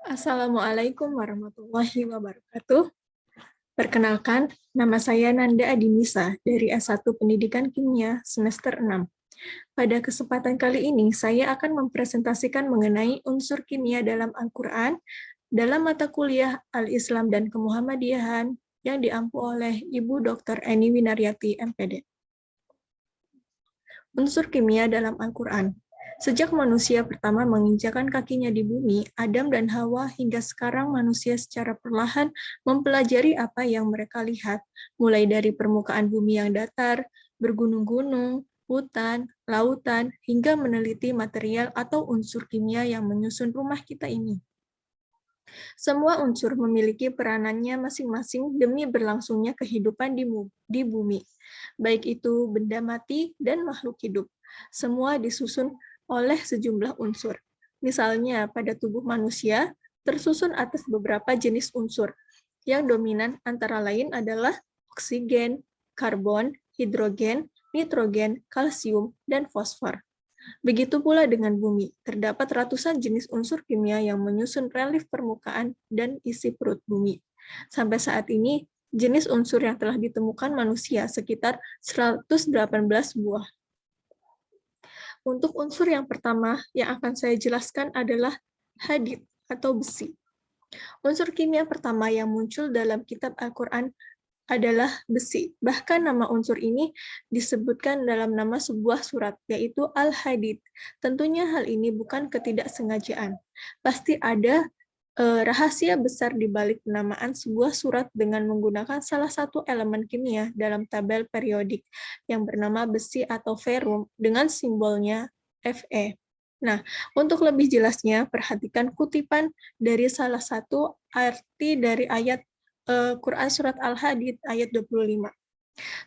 Assalamualaikum warahmatullahi wabarakatuh. Perkenalkan, nama saya Nanda Adinisa dari S1 Pendidikan Kimia semester 6. Pada kesempatan kali ini, saya akan mempresentasikan mengenai unsur kimia dalam Al-Quran dalam mata kuliah Al-Islam dan Kemuhammadiyahan yang diampu oleh Ibu Dr. Eni Winaryati, MPD. Unsur kimia dalam Al-Quran. Sejak manusia pertama menginjakan kakinya di bumi, Adam dan Hawa hingga sekarang manusia secara perlahan mempelajari apa yang mereka lihat, mulai dari permukaan bumi yang datar, bergunung-gunung, hutan, lautan, hingga meneliti material atau unsur kimia yang menyusun rumah kita ini. Semua unsur memiliki peranannya masing-masing demi berlangsungnya kehidupan di bumi, baik itu benda mati dan makhluk hidup. Semua disusun oleh sejumlah unsur. Misalnya, pada tubuh manusia tersusun atas beberapa jenis unsur. Yang dominan antara lain adalah oksigen, karbon, hidrogen, nitrogen, kalsium, dan fosfor. Begitu pula dengan bumi, terdapat ratusan jenis unsur kimia yang menyusun relief permukaan dan isi perut bumi. Sampai saat ini, jenis unsur yang telah ditemukan manusia sekitar 118 buah. Untuk unsur yang pertama yang akan saya jelaskan adalah hadid atau besi. Unsur kimia pertama yang muncul dalam kitab Al-Quran adalah besi. Bahkan nama unsur ini disebutkan dalam nama sebuah surat, yaitu Al-Hadid. Tentunya hal ini bukan ketidaksengajaan. Pasti ada rahasia besar di balik penamaan sebuah surat dengan menggunakan salah satu elemen kimia dalam tabel periodik yang bernama besi atau ferum dengan simbolnya Fe. Nah, untuk lebih jelasnya, perhatikan kutipan dari salah satu arti dari ayat Quran Surat Al-Hadid ayat 25.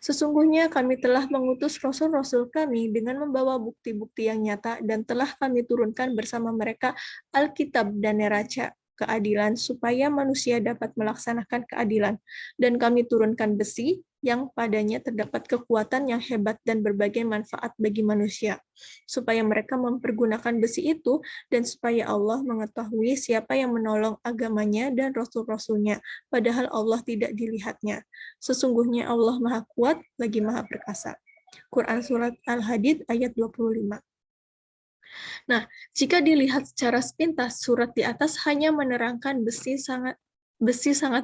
Sesungguhnya kami telah mengutus Rasul-Rasul kami dengan membawa bukti-bukti yang nyata dan telah kami turunkan bersama mereka Alkitab dan neraca keadilan supaya manusia dapat melaksanakan keadilan. Dan kami turunkan besi yang padanya terdapat kekuatan yang hebat dan berbagai manfaat bagi manusia, supaya mereka mempergunakan besi itu dan supaya Allah mengetahui siapa yang menolong agamanya dan rasul-rasulnya, padahal Allah tidak dilihatnya. Sesungguhnya Allah Maha Kuat lagi Maha Perkasa. Quran Surat Al-Hadid ayat 25. Nah, jika dilihat secara sepintas, surat di atas hanya menerangkan besi sangat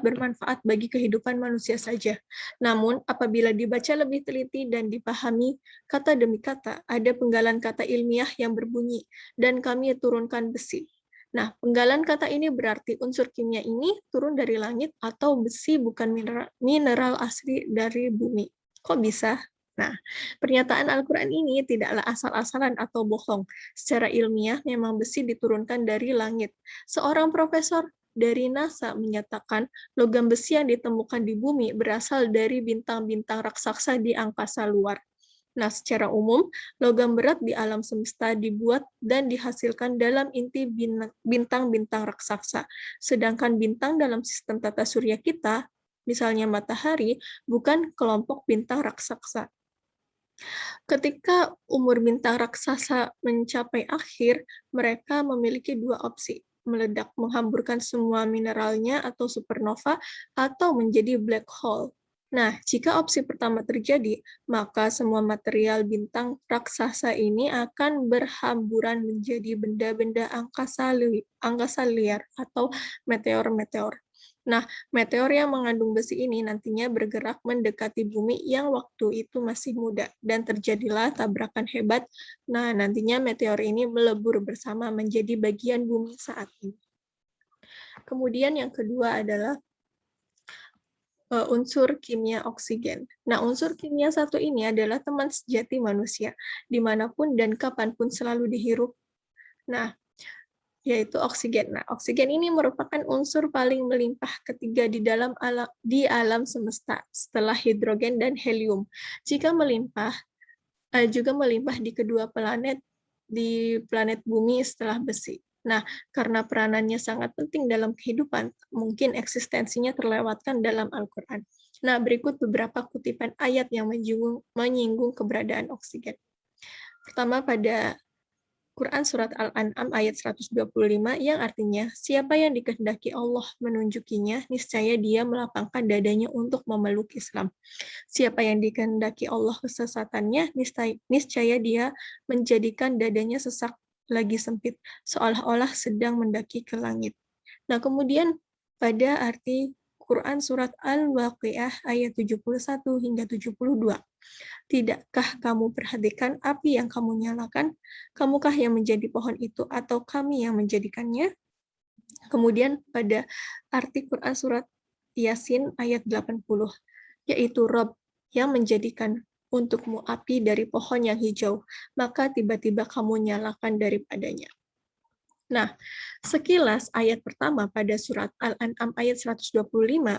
bermanfaat bagi kehidupan manusia saja. Namun, apabila dibaca lebih teliti dan dipahami kata demi kata, ada penggalan kata ilmiah yang berbunyi, dan kami turunkan besi. Nah, penggalan kata ini berarti unsur kimia ini turun dari langit atau besi bukan mineral asli dari bumi. Kok bisa? Nah, pernyataan Al-Quran ini tidaklah asal-asalan atau bohong. Secara ilmiah, memang besi diturunkan dari langit. Seorang profesor dari NASA menyatakan logam besi yang ditemukan di bumi berasal dari bintang-bintang raksasa di angkasa luar. Nah, secara umum, logam berat di alam semesta dibuat dan dihasilkan dalam inti bintang-bintang raksasa. Sedangkan bintang dalam sistem tata surya kita, misalnya matahari, bukan kelompok bintang raksasa. Ketika umur bintang raksasa mencapai akhir, mereka memiliki dua opsi, meledak menghamburkan semua mineralnya atau supernova, atau menjadi black hole. Nah, jika opsi pertama terjadi, maka semua material bintang raksasa ini akan berhamburan menjadi benda-benda angkasa liar atau meteor-meteor. Nah, meteor yang mengandung besi ini nantinya bergerak mendekati bumi yang waktu itu masih muda, dan terjadilah tabrakan hebat. Nah, nantinya meteor ini melebur bersama menjadi bagian bumi saat ini. Kemudian yang kedua adalah unsur kimia oksigen. Nah, unsur kimia satu ini adalah teman sejati manusia, dimanapun dan kapanpun selalu dihirup. Nah, yaitu oksigen. Nah, oksigen ini merupakan unsur paling melimpah ketiga di alam semesta setelah hidrogen dan helium. Jika melimpah, juga melimpah di kedua planet, di planet bumi setelah besi. Nah, karena peranannya sangat penting dalam kehidupan, mungkin eksistensinya terlewatkan dalam Al-Quran. Nah, berikut beberapa kutipan ayat yang menyinggung keberadaan oksigen. Pertama, pada Quran Surat Al-An'am ayat 125 yang artinya, siapa yang dikehendaki Allah menunjukinya, niscaya dia melapangkan dadanya untuk memeluk Islam. Siapa yang dikehendaki Allah kesesatannya, niscaya dia menjadikan dadanya sesak lagi sempit, seolah-olah sedang mendaki ke langit. Nah, kemudian pada arti Quran Surat Al-Waqiah ayat 71 hingga 72. Tidakkah kamu perhatikan api yang kamu nyalakan? Kamukah yang menjadi pohon itu atau kami yang menjadikannya? Kemudian pada arti Quran Surat Yasin ayat 80, yaitu Rob yang menjadikan untukmu api dari pohon yang hijau, maka tiba-tiba kamu nyalakan daripadanya. Nah, sekilas ayat pertama pada surat Al-An'am ayat 125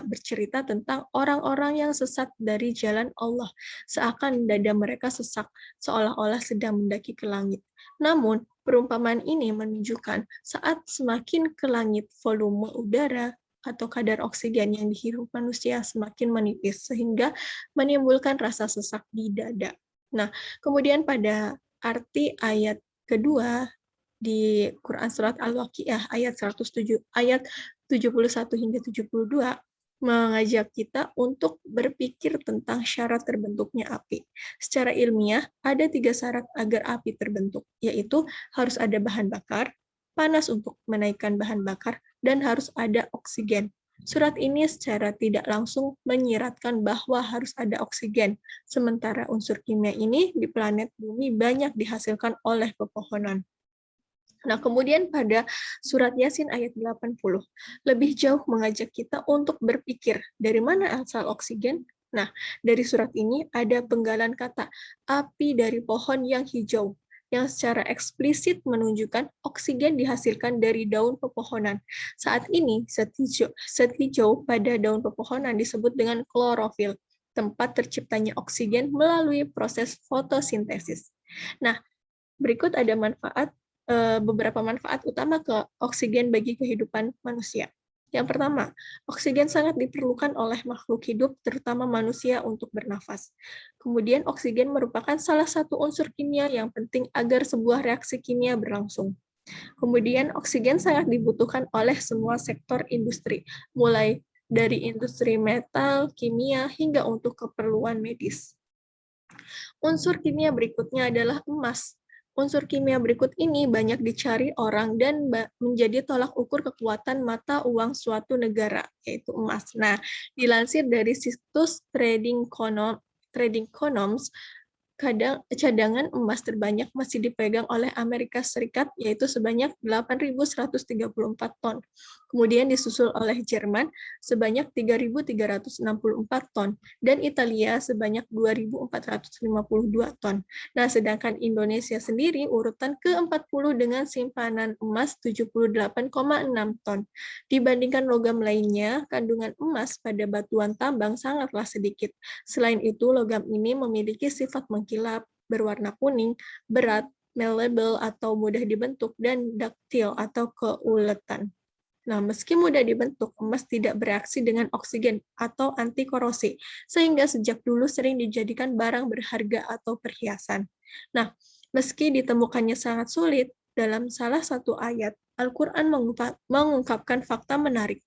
bercerita tentang orang-orang yang sesat dari jalan Allah, seakan dada mereka sesak, seolah-olah sedang mendaki ke langit. Namun, perumpamaan ini menunjukkan saat semakin ke langit volume udara atau kadar oksigen yang dihirup manusia semakin menipis, sehingga menimbulkan rasa sesak di dada. Nah, kemudian pada arti ayat kedua, di Quran Surat Al-Waqiah ayat 71 hingga 72 mengajak kita untuk berpikir tentang syarat terbentuknya api. Secara ilmiah, ada 3 syarat agar api terbentuk, yaitu harus ada bahan bakar, panas untuk menaikkan bahan bakar, dan harus ada oksigen. Surat ini secara tidak langsung menyiratkan bahwa harus ada oksigen, sementara unsur kimia ini di planet bumi banyak dihasilkan oleh pepohonan. Nah, kemudian pada surat Yasin ayat 80, lebih jauh mengajak kita untuk berpikir dari mana asal oksigen. Nah, dari surat ini ada penggalan kata api dari pohon yang hijau, yang secara eksplisit menunjukkan oksigen dihasilkan dari daun pepohonan. Saat ini, zat hijau pada daun pepohonan disebut dengan klorofil, tempat terciptanya oksigen melalui proses fotosintesis. Nah, berikut ada beberapa manfaat utama ke oksigen bagi kehidupan manusia. Yang pertama, oksigen sangat diperlukan oleh makhluk hidup, terutama manusia, untuk bernafas. Kemudian, oksigen merupakan salah satu unsur kimia yang penting agar sebuah reaksi kimia berlangsung. Kemudian, oksigen sangat dibutuhkan oleh semua sektor industri, mulai dari industri metal, kimia, hingga untuk keperluan medis. Unsur kimia berikutnya adalah emas. Unsur kimia berikut ini banyak dicari orang dan menjadi tolak ukur kekuatan mata uang suatu negara, yaitu emas. Nah, dilansir dari situs Trading Conoms, cadangan emas terbanyak masih dipegang oleh Amerika Serikat, yaitu sebanyak 8.134 ton. Kemudian disusul oleh Jerman sebanyak 3.364 ton, dan Italia sebanyak 2.452 ton. Nah, sedangkan Indonesia sendiri urutan ke-40 dengan simpanan emas 78,6 ton. Dibandingkan logam lainnya, kandungan emas pada batuan tambang sangatlah sedikit. Selain itu, logam ini memiliki sifat mengkilap, berwarna kuning, berat, malleable atau mudah dibentuk, dan daktil atau keuletan. Nah, meski mudah dibentuk, emas tidak bereaksi dengan oksigen atau anti korosi, sehingga sejak dulu sering dijadikan barang berharga atau perhiasan. Nah, meski ditemukannya sangat sulit, dalam salah satu ayat, Al-Quran mengungkapkan fakta menarik,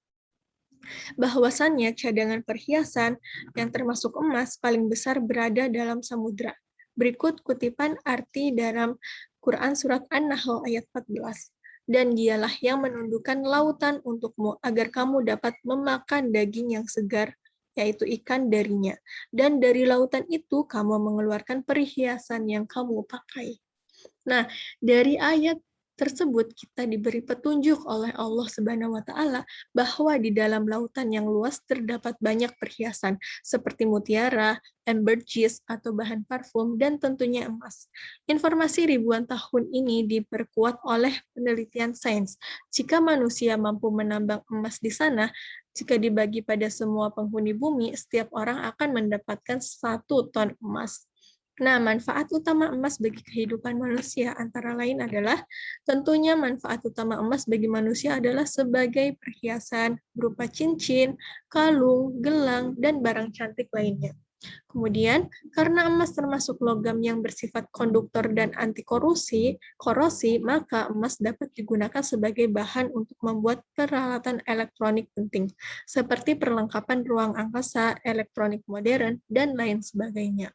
bahwasannya cadangan perhiasan yang termasuk emas paling besar berada dalam samudra. Berikut kutipan arti dalam Quran Surat An-Nahl ayat 14. Dan dialah yang menundukkan lautan untukmu agar kamu dapat memakan daging yang segar, yaitu ikan darinya. Dan dari lautan itu kamu mengeluarkan perhiasan yang kamu pakai. Nah, dari ayat tersebut kita diberi petunjuk oleh Allah Subhanahu wa taala bahwa di dalam lautan yang luas terdapat banyak perhiasan seperti mutiara, ambergris atau bahan parfum, dan tentunya emas. Informasi ribuan tahun ini diperkuat oleh penelitian sains. Jika manusia mampu menambang emas di sana, jika dibagi pada semua penghuni bumi, setiap orang akan mendapatkan 1 ton emas. Nah, manfaat utama emas bagi kehidupan manusia antara lain adalah tentunya manfaat utama emas bagi manusia adalah sebagai perhiasan berupa cincin, kalung, gelang, dan barang cantik lainnya. Kemudian, karena emas termasuk logam yang bersifat konduktor dan anti korosi, maka emas dapat digunakan sebagai bahan untuk membuat peralatan elektronik penting, seperti perlengkapan ruang angkasa, elektronik modern, dan lain sebagainya.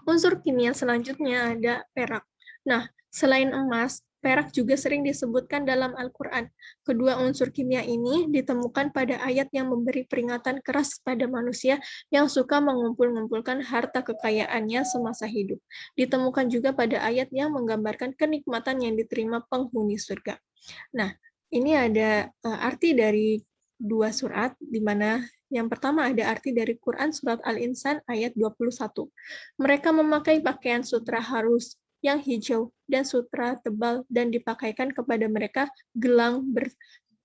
Unsur kimia selanjutnya ada perak. Nah, selain emas, perak juga sering disebutkan dalam Al-Quran. Kedua unsur kimia ini ditemukan pada ayat yang memberi peringatan keras pada manusia yang suka mengumpul-ngumpulkan harta kekayaannya semasa hidup. Ditemukan juga pada ayat yang menggambarkan kenikmatan yang diterima penghuni surga. Nah, ini ada arti dari dua surat, di mana yang pertama ada arti dari Quran surat Al-Insan ayat 21. Mereka memakai pakaian sutra halus yang hijau dan sutra tebal dan dipakaikan kepada mereka gelang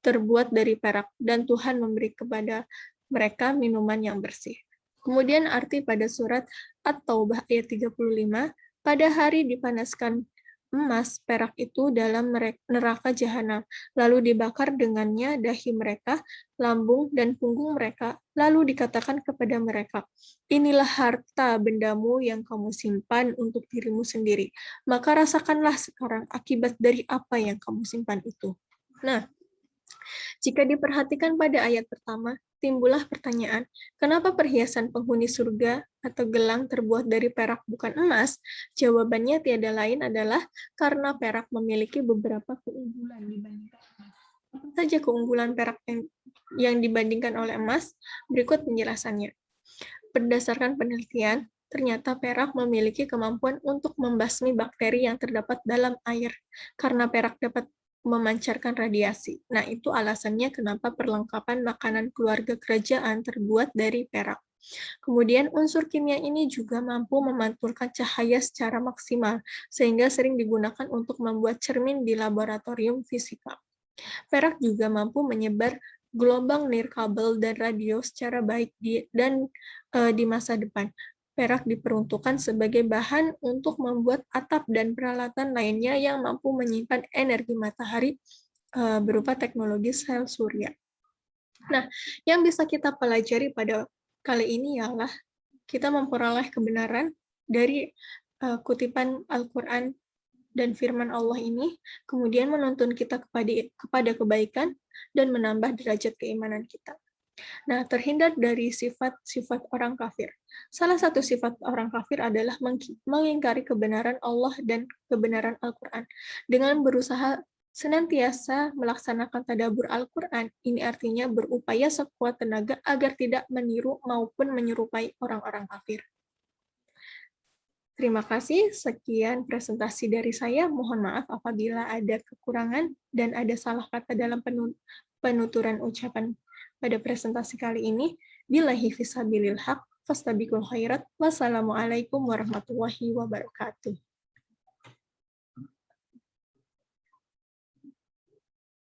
terbuat dari perak dan Tuhan memberi kepada mereka minuman yang bersih. Kemudian arti pada surat At-Taubah ayat 35, pada hari dipanaskan emas perak itu dalam neraka jahanam, lalu dibakar dengannya dahi mereka, lambung, dan punggung mereka, lalu dikatakan kepada mereka, inilah harta bendamu yang kamu simpan untuk dirimu sendiri, maka rasakanlah sekarang akibat dari apa yang kamu simpan itu. Nah, jika diperhatikan pada ayat pertama, timbullah pertanyaan, kenapa perhiasan penghuni surga atau gelang terbuat dari perak bukan emas? Jawabannya tiada lain adalah karena perak memiliki beberapa keunggulan dibandingkan emas. Apa saja keunggulan perak yang dibandingkan oleh emas? Berikut penjelasannya. Berdasarkan penelitian, ternyata perak memiliki kemampuan untuk membasmi bakteri yang terdapat dalam air, karena perak dapat memancarkan radiasi. Nah, itu alasannya kenapa perlengkapan makanan keluarga kerajaan terbuat dari perak. Kemudian, unsur kimia ini juga mampu memantulkan cahaya secara maksimal, sehingga sering digunakan untuk membuat cermin di laboratorium fisika. Perak juga mampu menyebar gelombang nirkabel dan radio secara baik di masa depan. Perak diperuntukkan sebagai bahan untuk membuat atap dan peralatan lainnya yang mampu menyimpan energi matahari berupa teknologi sel surya. Nah, yang bisa kita pelajari pada kali ini ialah kita memperoleh kebenaran dari kutipan Al-Quran dan firman Allah ini, kemudian menuntun kita kepada kebaikan dan menambah derajat keimanan kita. Nah, terhindar dari sifat-sifat orang kafir. Salah satu sifat orang kafir adalah mengingkari kebenaran Allah dan kebenaran Al-Quran. Dengan berusaha senantiasa melaksanakan tadabbur Al-Quran, ini artinya berupaya sekuat tenaga agar tidak meniru maupun menyerupai orang-orang kafir. Terima kasih, sekian presentasi dari saya. Mohon maaf apabila ada kekurangan dan ada salah kata dalam penuturan ucapan pada presentasi kali ini. Billahi fisabilil haq, fastabiqul khairat. Wassalamualaikum warahmatullahi wabarakatuh.